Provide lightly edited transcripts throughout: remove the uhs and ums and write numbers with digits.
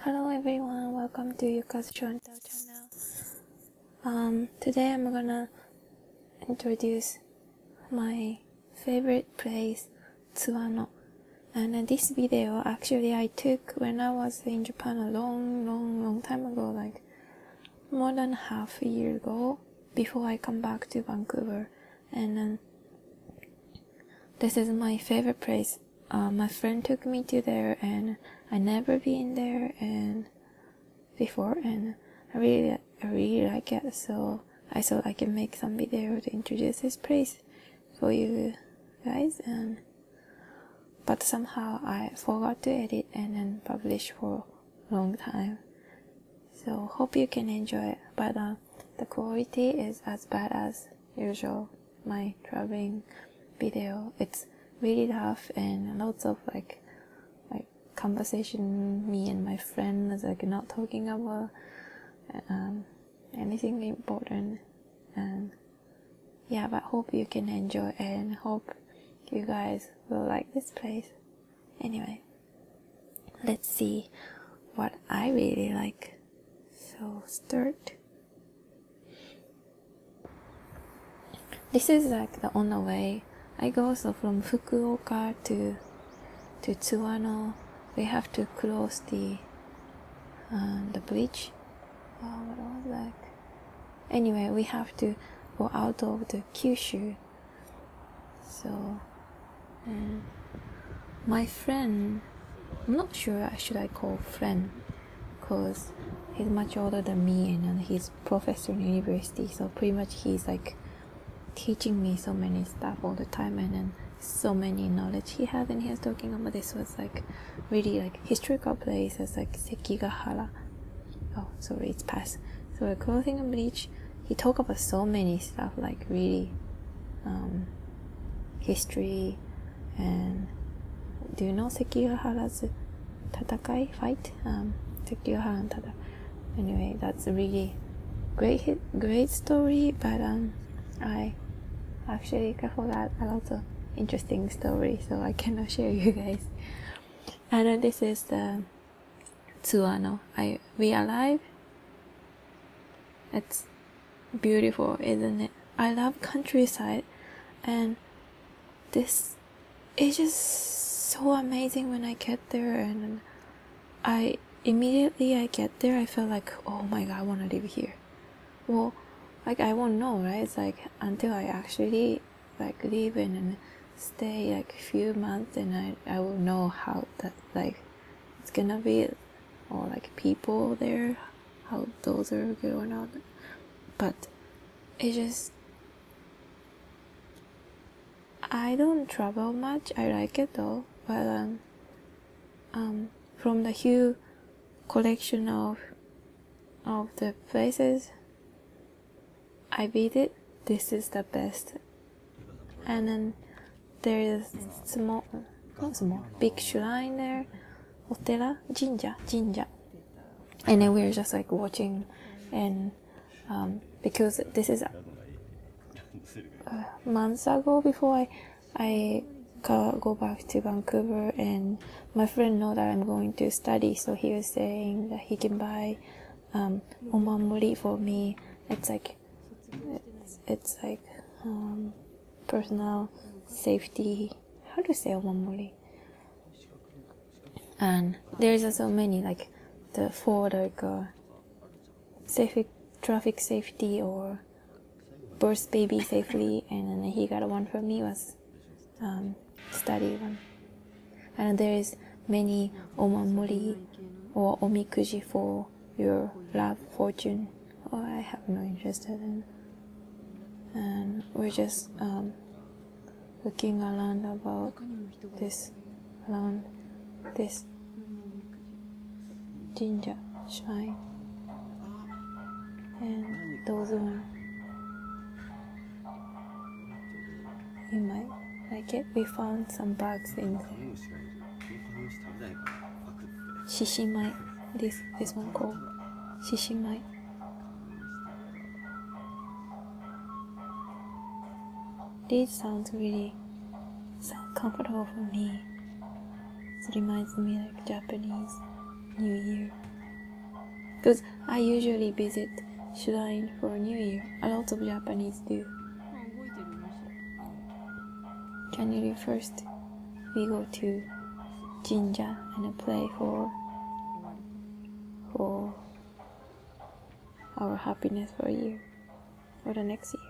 Hello everyone, welcome to Yuka's channel. Today I'm gonna introduce my favorite place, Tsuwano. And this video actually I took when I was in Japan a long time ago, like more than half a year ago, before I come back to Vancouver. And this is my favorite place. My friend took me to there, and I never been there and before, and I really like it. So I thought I can make some video to introduce this place for you guys. But somehow I forgot to edit and then publish for a long time. So hope you can enjoy it. But the quality is as bad as usual. My traveling video, it's really tough and lots of like conversation, me and my friend is like not talking about anything important. And yeah, but hope you can enjoy and hope you guys will like this place. Anyway, let's see what I really like. So start. This is like the on the way I go, so from Fukuoka to Tsuwano, we have to cross the bridge. What was that? Anyway, we have to go out of the Kyushu. So, my friend, I'm not sure should I call friend, because he's much older than me and he's professor in university. So pretty much he's like teaching me so many stuff all the time, and then so many knowledge he has, and he was talking about this was like really like historical places like Sekigahara. Oh sorry, it's past. So we're crossing a bridge. He talked about so many stuff like really history. And do you know Sekigahara's tatakai fight? Sekigahara and Tata. Anyway, that's a really great story, but I actually forgot a lot of interesting stories, so I cannot share you guys. And this is the Tsuwano. We arrive. It's beautiful, isn't it? I love countryside, and this is just so amazing when I get there. And I get there, I feel like, oh my god, I want to live here. Well, like I won't know, right? It's like until I actually like live in and stay like a few months, and I will know how that like it's gonna be, or like people there, how those are good or not. But it just, I don't travel much. I like it though, but from the huge collection of the places I visit, this is the best. And then there is big shrine there, Otera, Jinja. And then we're just like watching, and because this is months ago before I go back to Vancouver, and my friend know that I'm going to study, so he was saying that he can buy omamori for me. It's like personal safety. How to say omamori? And there's so many like for like traffic safety or birth baby safely, and then he got one for me was study one. And there is many omamori or omikuji for your love fortune. Oh, I have no interest in. And we're just looking around this Jinja shrine, and those one you might like it. We found some bugs in there. Shishimai, this one called Shishimai. This sounds really comfortable for me. It reminds me like Japanese New Year. Because I usually visit shrine for New Year. A lot of Japanese do. January 1st, we go to Jinja and play for our happiness for a year, or the next year.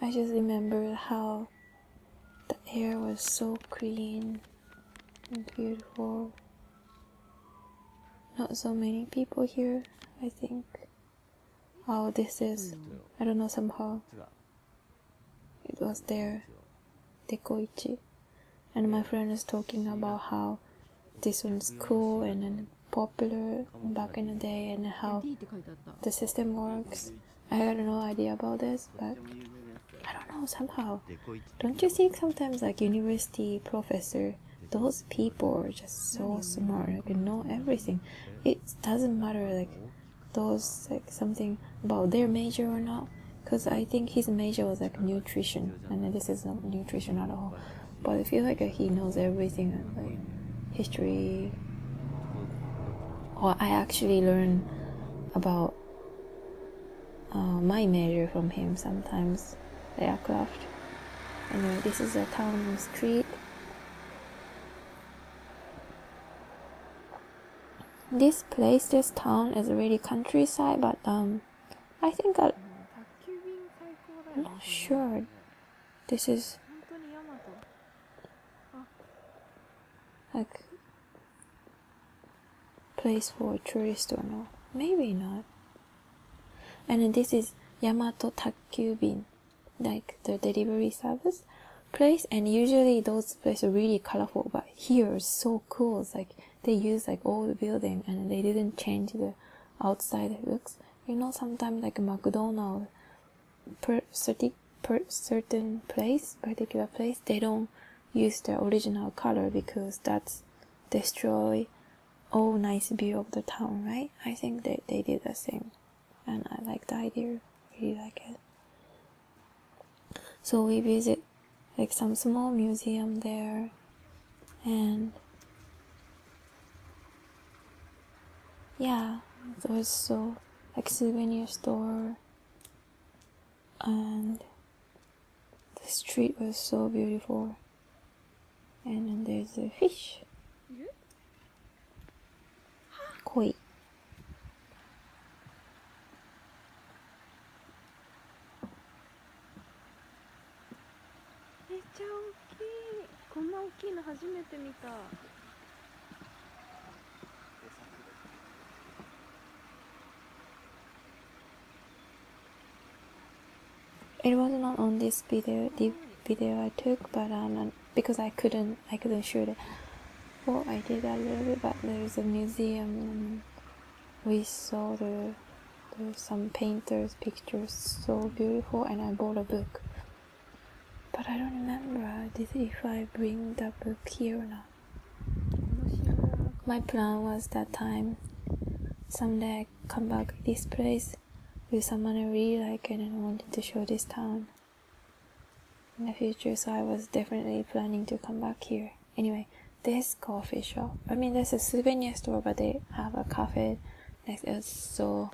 I just remember how the air was so clean and beautiful. Not so many people here, I think. Oh, this is, I don't know, somehow it was there, Dekoichi. And my friend was talking about how this one's cool and then popular back in the day, and how the system works. I had no idea about this, but I don't know, somehow. Don't you think sometimes like university professor, those people are just so smart, like, know everything. It doesn't matter like those like something about their major or not, because I think his major was like nutrition, and this is not nutrition at all. But I feel like he knows everything, like history. Or I actually learn about my major from him sometimes, the aircraft. Anyway, this is a town street. This place, this town is really countryside, but I think I'm not sure. This is like place for tourists or not. Maybe not. And then this is Yamato Takyubin, like the delivery service place. And usually those places are really colorful, but here is so cool. It's like they use like old building and they didn't change the outside looks. You know, sometimes like a McDonald's per certain place, particular place, they don't use the original color because that's destroy all nice view of the town, right? I think they did the same, and I like the idea, really like it. So we visit like some small museum there, and yeah, it was so like souvenir store, and the street was so beautiful. And then there's a fish. Koi. めっちゃ大きい。こんな大きいの初めて見た。It was not on this video, the video I took, but because I couldn't shoot it. Well, I did a little bit, but there's a museum, and we saw some painters' pictures, so beautiful, and I bought a book. But I don't remember if I bring the book here or not. My plan was that time, someday I come back to this place with someone I really like and I wanted to show this town in the future, so I was definitely planning to come back here. Anyway, this coffee shop, I mean there's a souvenir store, but they have a cafe next. It's so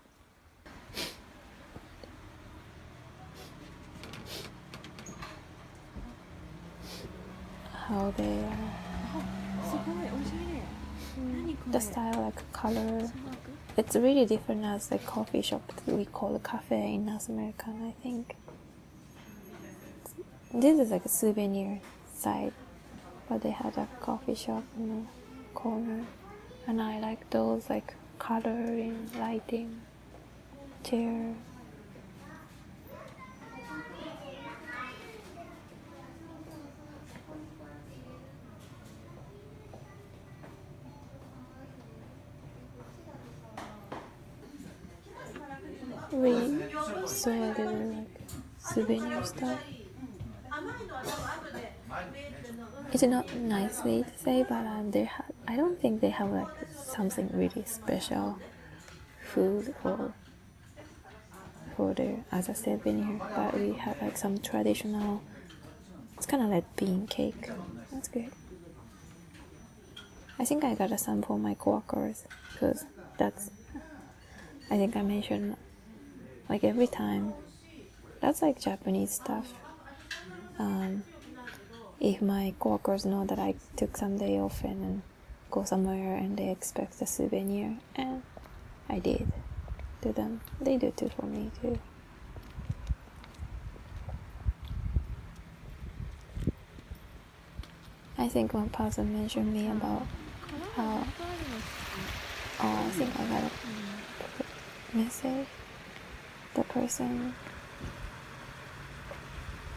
how they the style, like color, it's really different as the coffee shop that we call a cafe in North America. And I think this is like a souvenir side, but they had a coffee shop in the corner, and I like those like coloring, lighting, chair. We saw a little like souvenir stuff. It's not nicely to say, but I don't think they have like something really special food for their as a souvenir. But we have like some traditional It's kind of like bean cake. That's good. I think I got some for my coworkers because that's, I think I mentioned like every time, that's like Japanese stuff. If my coworkers know that I took some day off and go somewhere and they expect a souvenir, and I did to them, they do too for me too. I think one person mentioned me about how, I think I got a message. The person,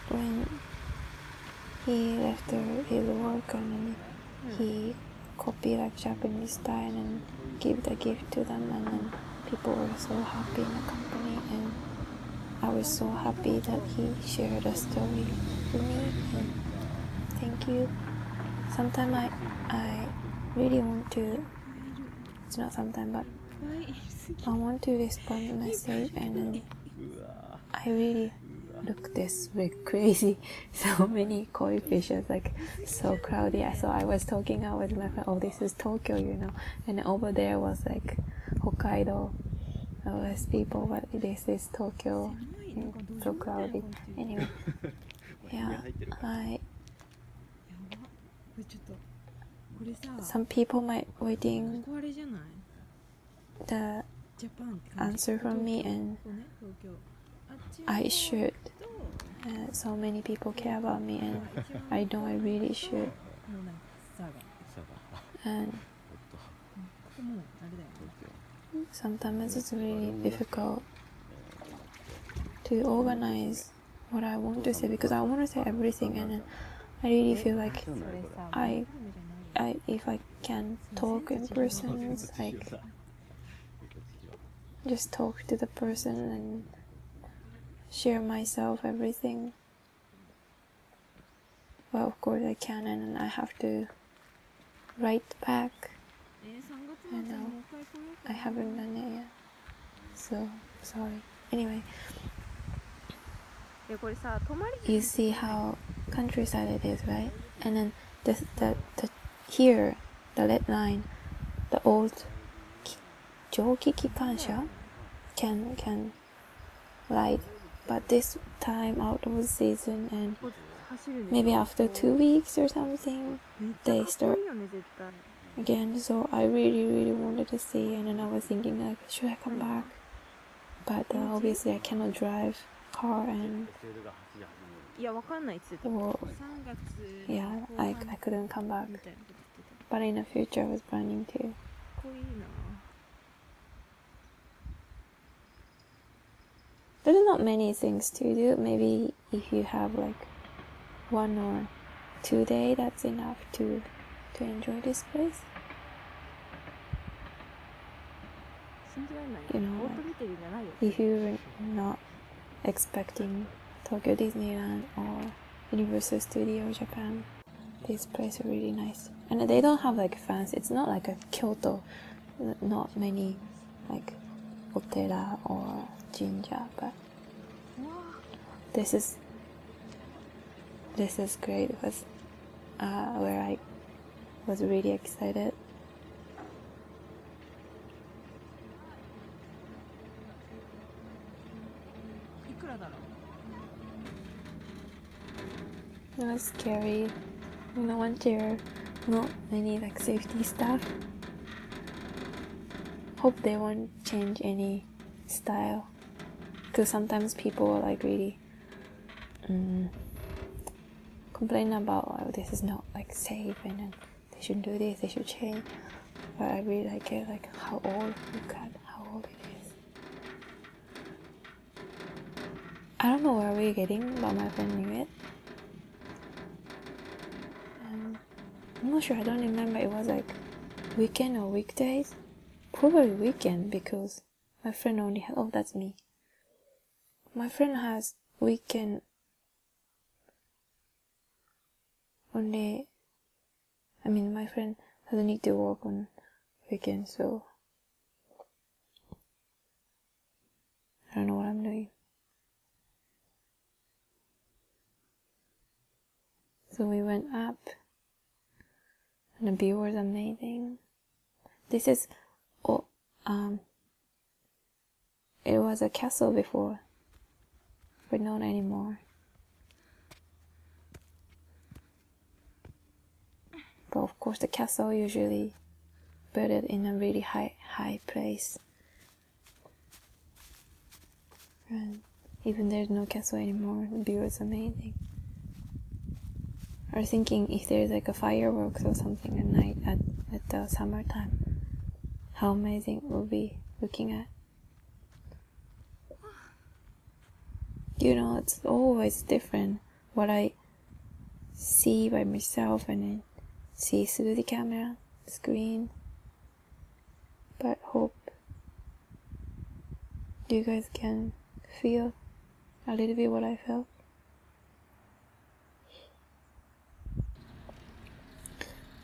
when he left his work and he copied like Japanese style and give the gift to them, and then people were so happy in the company, and I was so happy that he shared a story with me, and thank you. Sometimes I really want to, it's not sometimes, but I want to respond to message, and then I really look this big crazy, so many koi fishes, like so crowded. So I was talking out with my friend, oh, this is Tokyo, you know, and over there was like Hokkaido, less people, but this is Tokyo, so crowded. Anyway, yeah, some people might waiting the answer from me, and I should. So many people care about me, and I know I really should. And sometimes it's really difficult to organize what I want to say, because I want to say everything, and I really feel like if I can talk in person, it's like just talk to the person and share myself, everything. Well, of course I can, and I have to write back. I know I haven't done it yet, so sorry. Anyway, you see how countryside it is, right? And then the here, the red line, the old 蒸気機関車 can ride, but this time outdoor season, and maybe after 2 weeks or something they start again. So I really wanted to see, and then I was thinking like, should I come back? But obviously I cannot drive car, and well, yeah, I couldn't come back. But in the future I was planning to. There's not many things to do. Maybe if you have like 1 or 2 days, that's enough to enjoy this place. You know, like, if you're not expecting Tokyo Disneyland or Universal Studio Japan, this place is really nice. And they don't have like fans. It's not like a Kyoto, not many like otera or jinja, but this is great. It was where I was really excited. It was scary. You know, one chair, not many like safety stuff. Hope they won't change any style, because sometimes people are like really complain about, oh, this is not like safe, and then they should do this, they should change. But I really like it, like how old, look at how old it is. I don't know where we're getting, but my friend knew it. I'm not sure, I don't remember, it was like weekend or weekdays. Probably weekend, because my friend only had, oh, that's me. My friend has weekend only. I mean, my friend doesn't need to work on weekends, so I don't know what I'm doing. So we went up, and the view was amazing. This is, it was a castle before, but not anymore. But of course the castle usually built it in a really high place. And even there's no castle anymore, the view is amazing. I was thinking if there's like a fireworks or something at night at the summertime, how amazing it will be looking at. You know, it's always different what I see by myself and then see through the camera screen. But hope you guys can feel a little bit what I felt.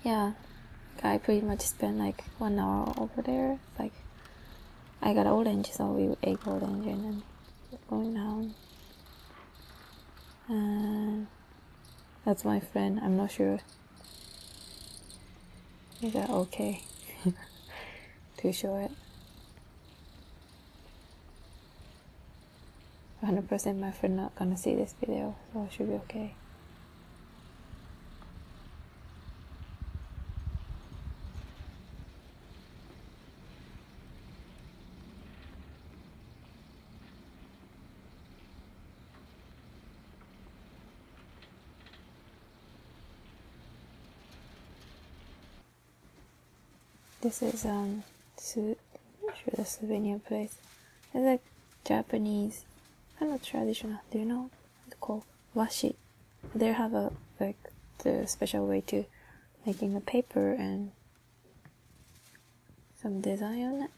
Yeah, I pretty much spent like 1 hour over there. Like, I got orange, so we ate orange and then going down. And that's my friend. I'm not sure. Is that okay to show it? 100% my friend not gonna see this video, so it should be okay. This is not sure the souvenir place. It's like Japanese, kind of traditional. Do you know what it's called? Washi. They have a the special way to making a paper and some design on it.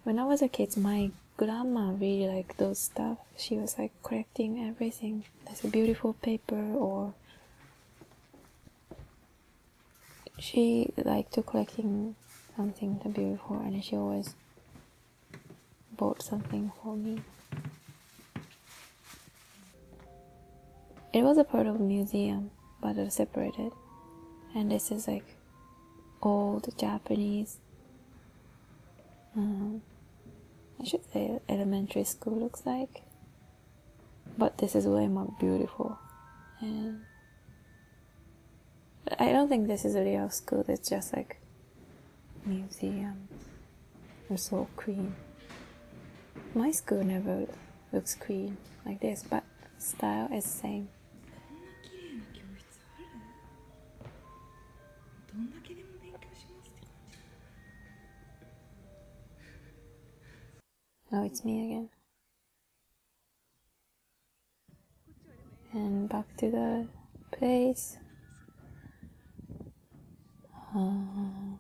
When I was a kid, my grandma really liked those stuff. She was like collecting everything. There's a beautiful paper, or she liked to collecting something beautiful, and she always bought something for me. It was a part of a museum, but it was separated. And this is like old Japanese, I should say elementary school looks like. But this is way more beautiful. And I don't think this is a real school, it's just like museum. It's so clean. My school never looks clean like this, but style is the same. Oh, it's me again. And back to the place. And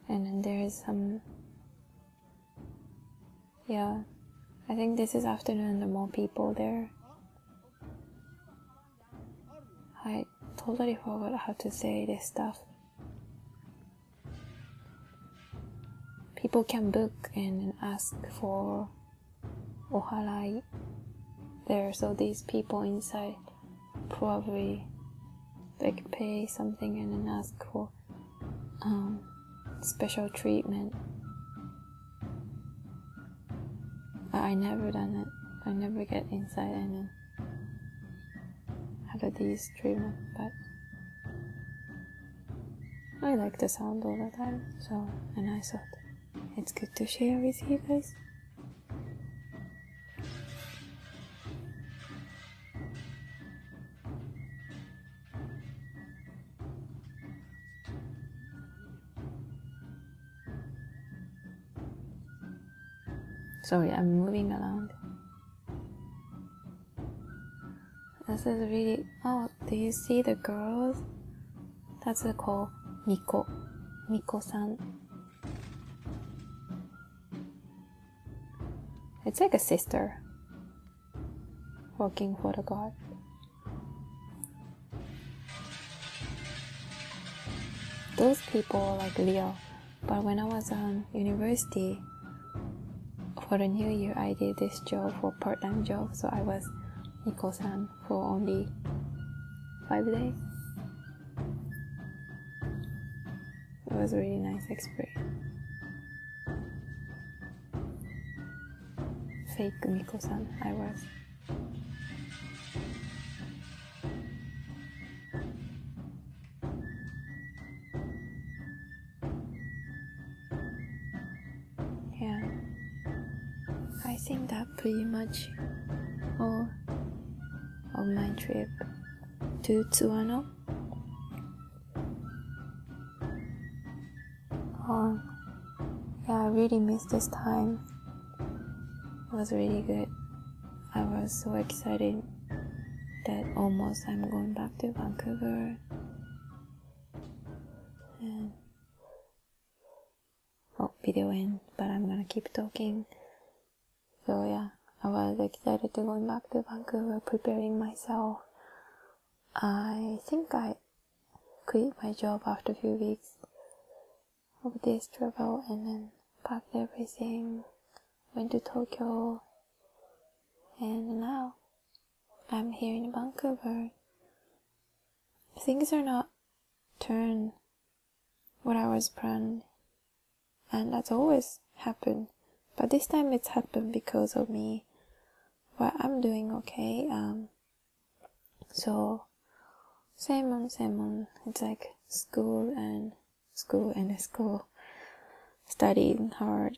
then there is some, yeah, I think this is afternoon, there are more people there. I totally forgot how to say this stuff. People can book and ask for oharai there, so these people inside probably like pay something and then ask for special treatment. I never done it. I never get inside and then have these treatment, but I like the sound all the time, so, and I thought it's good to share with you guys. Sorry, I'm moving around. This is really, oh, do you see the girls? That's called Miko. Miko-san. It's like a sister working for the god. Those people are like real. But when I was on university, for the new year, I did this job for part-time job, so I was Miko-san for only 5 days. It was a really nice experience. Fake Miko-san, I was. Yeah, I think that pretty much all of my trip to Tsuwano. Yeah, I really missed this time. It was really good. I was so excited that almost I'm going back to Vancouver. And video end, but I'm gonna keep talking. So yeah, I was excited to going back to Vancouver, preparing myself. I think I quit my job after a few weeks of this travel and then packed everything, went to Tokyo, and now I'm here in Vancouver. Things are not turned what I was planned, and that's always happened, but this time it's happened because of me. But I'm doing okay. So same on. It's like school, studying hard.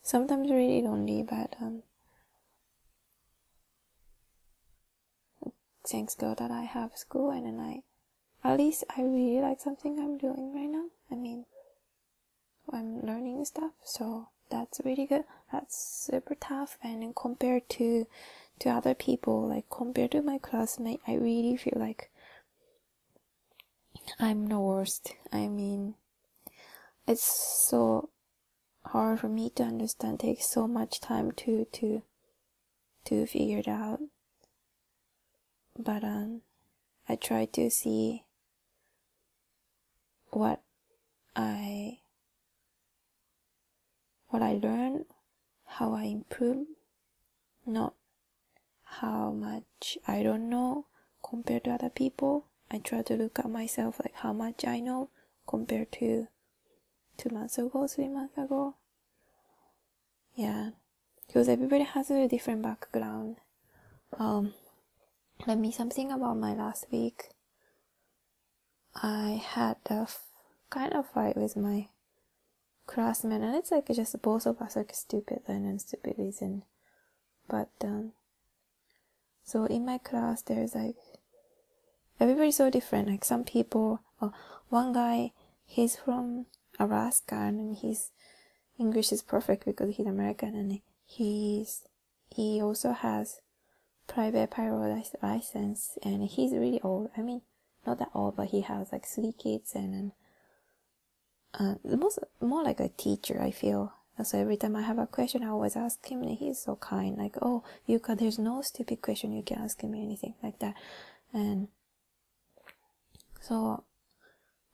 Sometimes really lonely, but thanks God that I have school, and then at least I really like something I'm doing right now. I mean, I'm learning stuff, so that's really good. That's super tough, and then compared to other people, like compared to my classmate, I really feel like I'm the worst. I mean, it's so hard for me to understand. It takes so much time to figure it out. But I try to see what I learn, how I improve, not how much I don't know compared to other people. I try to look at myself like how much I know compared to 2 months ago, 3 months ago. Yeah, because everybody has a different background. Let me something about my last week. I had a kind of fight with my classmate, and it's like just both of us like stupid and stupid reason. But so in my class there's like everybody's so different. Like some people, one guy, he's from Alaska, and his English is perfect because he's American, and he also has private pilot license, and he's really old. I mean, not that old, but he has like 3 kids, and more like a teacher, I feel. So every time I have a question, I always ask him, and he's so kind. Like, oh, Yuka, there's no stupid question, you can ask me anything like that. And so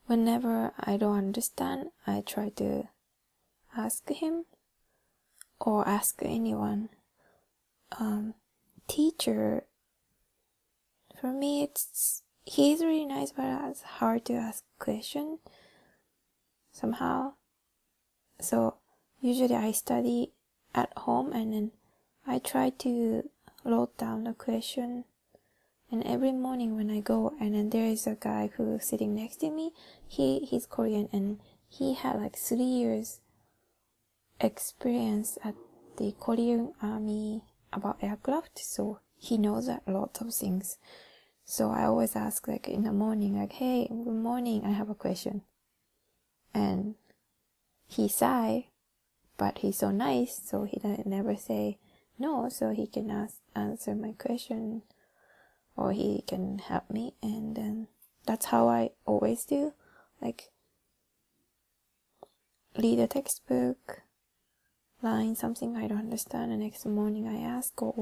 whenever I don't understand, I try to ask him or ask anyone. Teacher, for me, he's really nice, but it's hard to ask question somehow. So usually I study at home, and then I try to write down the question. And every morning when I go, and then there is a guy who's sitting next to me. He's Korean, and he had like 3 years experience at the Korean army about aircraft, so he knows a lot of things. So I always ask like in the morning, like, hey, good morning, I have a question. And he's shy, but he's so nice, so he never say no, so he can answer my question, or he can help me. And then that's how I always do, like read a textbook, line something I don't understand, and next morning I ask, or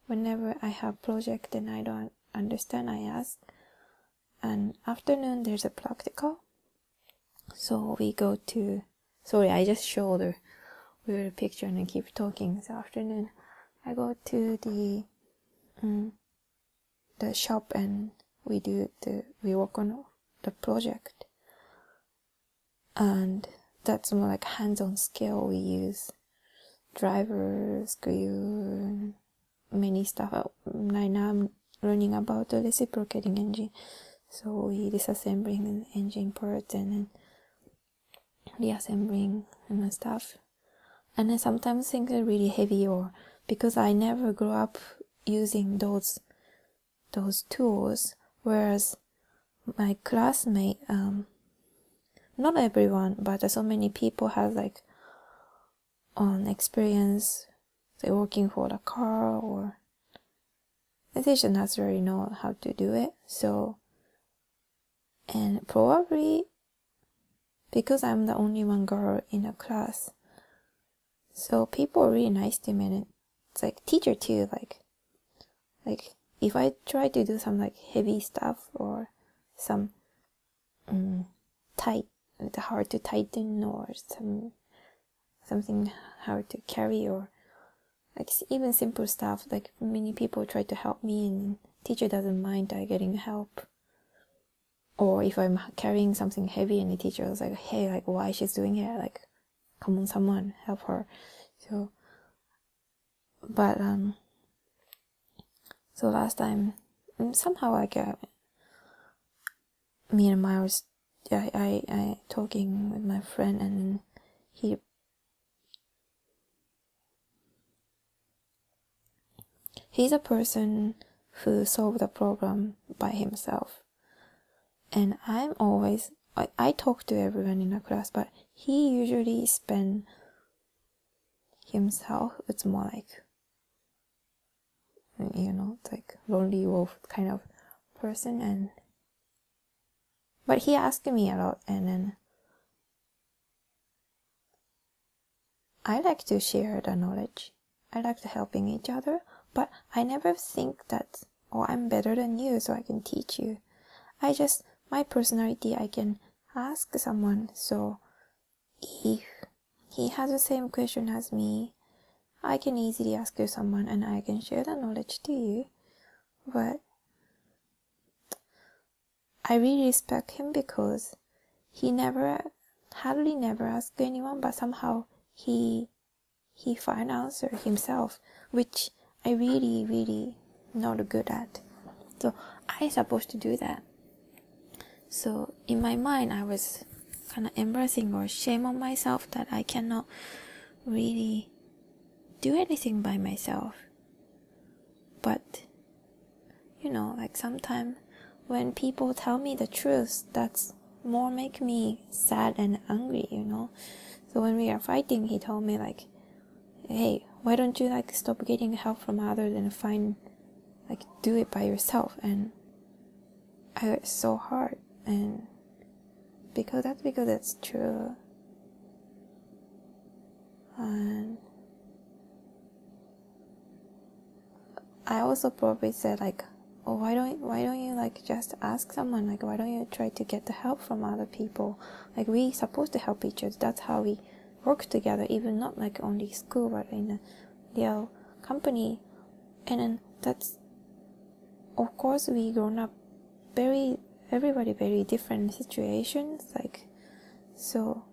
whenever I have project and I don't understand, I ask. and afternoon there's a practical. So we go to, sorry, I just showed a weird picture and I keep talking. So afternoon I go to the shop and we work on the project. And that's more like hands-on skill. We use driver, screw, many stuff. Right now I'm learning about the reciprocating engine. So we disassembling the engine parts and then reassembling and stuff. And then sometimes things are really heavy, or because I never grew up using those tools, whereas my classmate, not everyone, but so many people have like experience, say working for the car, or they just naturally know how to do it. So, and probably because I'm the only one girl in a class, so people are really nice to me, and it's like teacher too, like if I try to do some like heavy stuff or some hard to tighten, or something hard to carry, or like even simple stuff, like many people try to help me and teacher doesn't mind getting help. Or if I'm carrying something heavy and the teacher was like, hey, like why she's doing it, like come on, someone help her. So but so last time somehow like me and Miles, I talking with my friend, and he's a person who solved the problem by himself, and I'm always I talk to everyone in the class, but he usually spend himself. It's more like, it's like lonely wolf kind of person, but he asked me a lot, and then I like to share the knowledge. I like to helping each other, but I never think that, oh, I'm better than you, so I can teach you. My personality, I can ask someone, so if he has the same question as me, I can easily ask you someone and I can share the knowledge to you. But I really respect him because he hardly never asked anyone, but somehow he find answer himself, which I really, really not good at. So I supposed to do that. So in my mind, I was kind of embarrassing or shame on myself that I cannot really do anything by myself. But like sometimes when people tell me the truth, that's more make me sad and angry. So when we are fighting, he told me like, hey, why don't you like stop getting help from others and do it by yourself? And I worked so hard, and because it's true. And I also probably said like, oh, why don't you like just ask someone, like why don't you try to get the help from other people? Like we supposed to help each other. That's how we work together, even not like only school, but in a real company. And then that's, of course, we grown up everybody very different situations, like, so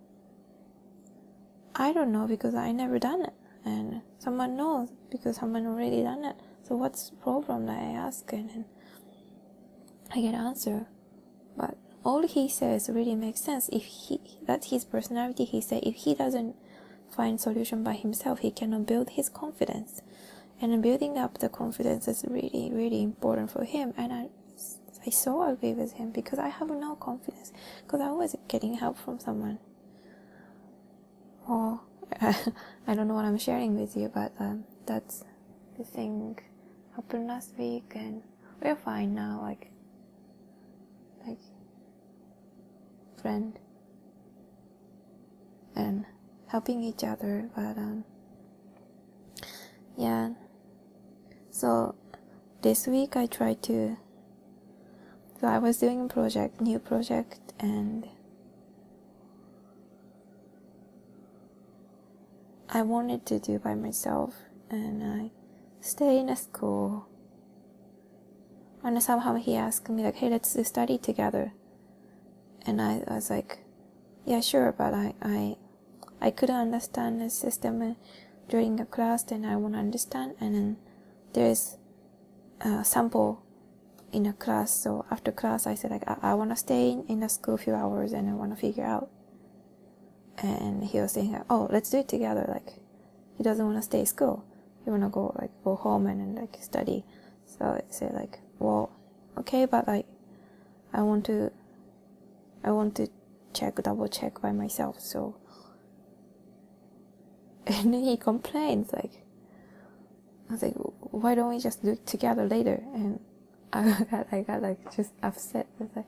I don't know because I never done it, and someone knows because someone already done it. So what's the problem that I ask, and then I get an answer. But all he says really makes sense. That's his personality. He said if he doesn't find solution by himself, he cannot build his confidence. And building up the confidence is really, really important for him. And I so agree with him because I have no confidence because I was getting help from someone. Or I don't know what I'm sharing with you, but that's the thing happened last week, and we're fine now, like friend and helping each other. But yeah, so this week I tried to So I was doing a new project, and I wanted to do by myself, and I stay in a school. And somehow he asked me like, hey, let's study together. And I was like, yeah, sure, but I couldn't understand the system during a class, then I want to understand. And then there's a sample in a class, so after class I said like, I want to stay in the school a few hours and I want to figure out. And he was saying like, oh, let's do it together. Like, he doesn't want to stay at school, he want to go home and like study. So I said like, well, okay, but like I want to double check by myself. So, and then he complains like, I was like, why don't we just do it together later? And I got like just upset. I was like,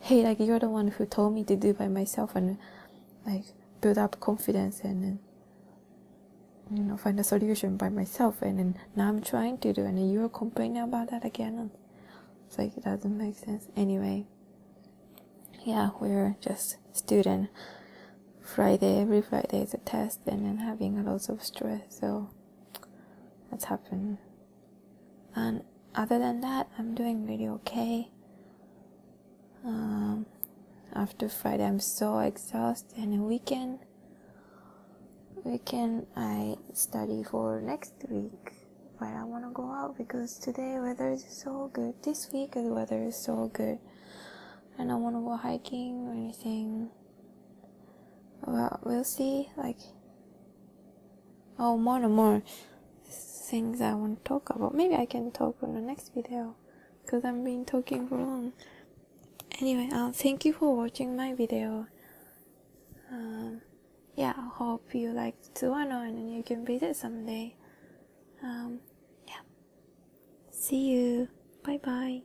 hey, like you're the one who told me to do by myself and like build up confidence and then, you know, find a solution by myself, and then now I'm trying to do, and then you're complaining about that again. It's like, it doesn't make sense. Anyway, yeah, we're just student. Every Friday is a test, and then having lots of stress, so that's happened. And other than that, I'm doing really okay. After Friday, I'm so exhausted, and the weekend I study for next week, but I want to go out because today weather is so good. This week the weather is so good, and I want to go hiking or anything. Well, we'll see. Like, more and more things I want to talk about. Maybe I can talk on the next video because I've been talking for long. Anyway, thank you for watching my video. Yeah, I hope you liked Tsuwano and then you can visit someday. Yeah. See you. Bye bye.